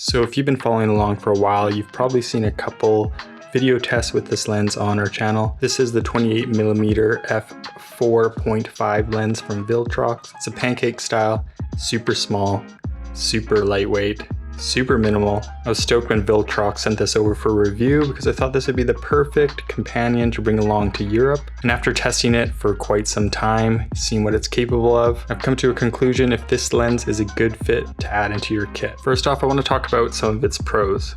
So if you've been following along for a while, you've probably seen a couple video tests with this lens on our channel. This is the 28mm f4.5 lens from Viltrox. It's a pancake style, super small, super lightweight, super minimal. I was stoked when Viltrox sent this over for review because I thought this would be the perfect companion to bring along to Europe. And after testing it for quite some time, seeing what it's capable of, I've come to a conclusion if this lens is a good fit to add into your kit. First off, I want to talk about some of its pros.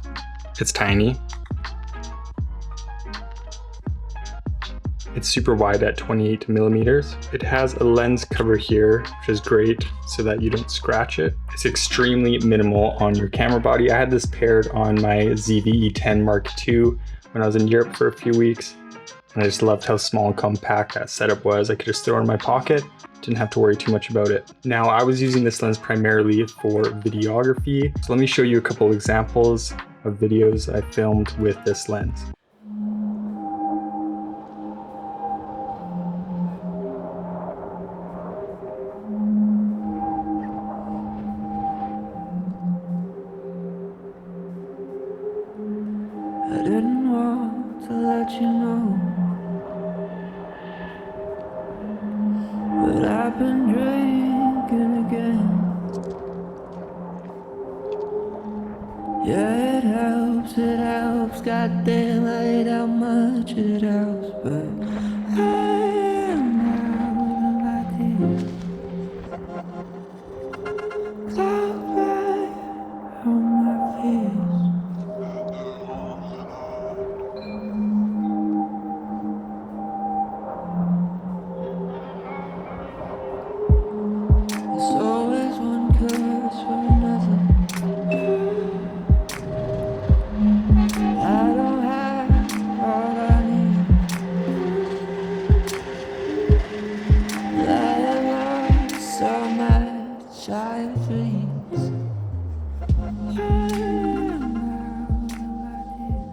It's tiny. It's super wide at 28mm. It has a lens cover here, which is great so that you don't scratch it. It's extremely minimal on your camera body. I had this paired on my ZV-E10 Mark II when I was in Europe for a few weeks. And I just loved how small and compact that setup was. I could just throw it in my pocket, didn't have to worry too much about it. Now, I was using this lens primarily for videography. So let me show you a couple examples of videos I filmed with this lens. I didn't want to let you know, but I've been drinking again. Yeah, it helps, goddamn, I hate how much it helps, but I am out of ideas. Cloud back on my face. There's always one curse for another. I don't have all I need. I have lost so much I have dreams. I am out of ideas.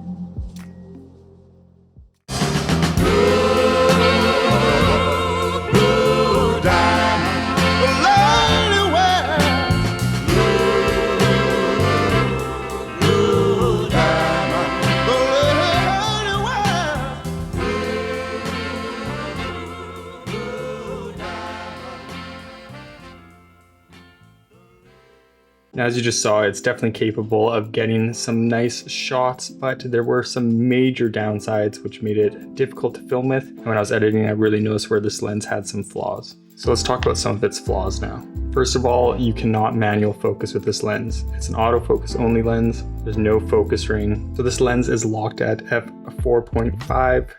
Now, as you just saw, it's definitely capable of getting some nice shots, but there were some major downsides which made it difficult to film with. And when I was editing, I really noticed where this lens had some flaws. So let's talk about some of its flaws now. First of all, you cannot manual focus with this lens. It's an autofocus only lens. There's no focus ring. So this lens is locked at f4.5.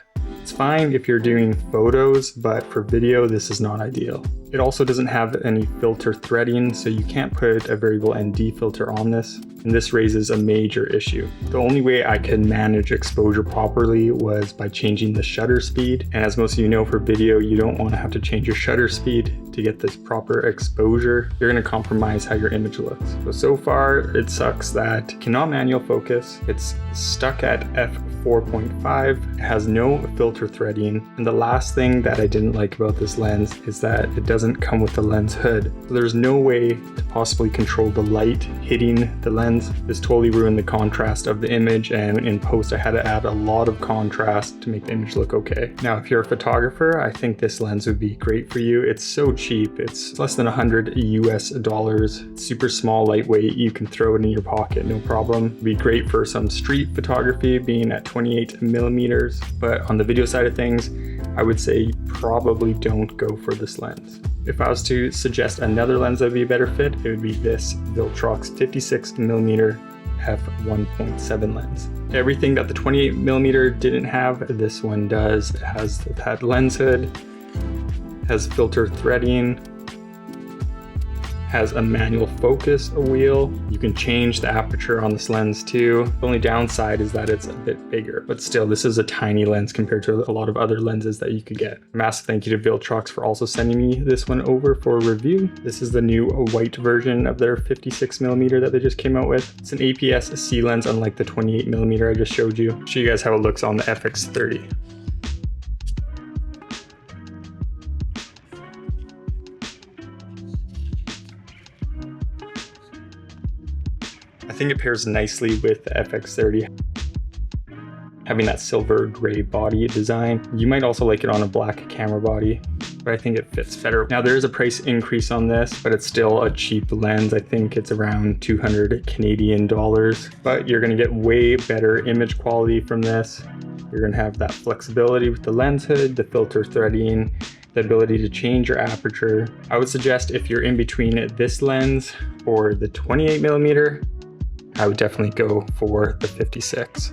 It's fine if you're doing photos, but for video, this is not ideal. It also doesn't have any filter threading, so you can't put a variable ND filter on this, and this raises a major issue. The only way I could manage exposure properly was by changing the shutter speed, and as most of you know, for video, you don't want to have to change your shutter speed to get this proper exposure. You're going to compromise how your image looks. So far, it sucks that it cannot manual focus. It's stuck at f4.5. It has no filter threading. And the last thing that I didn't like about this lens is that it doesn't come with the lens hood. So there's no way to possibly control the light hitting the lens. This totally ruined the contrast of the image, and in post I had to add a lot of contrast to make the image look okay. Now, if you're a photographer, I think this lens would be great for you. It's so cheap. It's less than $100 US. It's super small, lightweight. You can throw it in your pocket, no problem. It'd be great for some street photography, being at 28mm. But on the video side of things, I would say probably don't go for this lens. If I was to suggest another lens that would be a better fit, it would be this Viltrox 56mm f1.7 lens. Everything that the 28mm didn't have, this one does. It has that lens hood, has filter threading, has a manual focus wheel. You can change the aperture on this lens too. The only downside is that it's a bit bigger, but still, this is a tiny lens compared to a lot of other lenses that you could get. A massive thank you to Viltrox for also sending me this one over for review. This is the new white version of their 56mm that they just came out with. It's an APS-C lens, unlike the 28mm I just showed you. I'll show you guys how it looks on the FX30. I think it pairs nicely with the FX30, having that silver gray body design. You might also like it on a black camera body, but I think it fits better. Now there is a price increase on this, but it's still a cheap lens. I think it's around 200 Canadian dollars, but you're gonna get way better image quality from this. You're gonna have that flexibility with the lens hood, the filter threading, the ability to change your aperture. I would suggest if you're in between this lens or the 28mm, I would definitely go for the 56.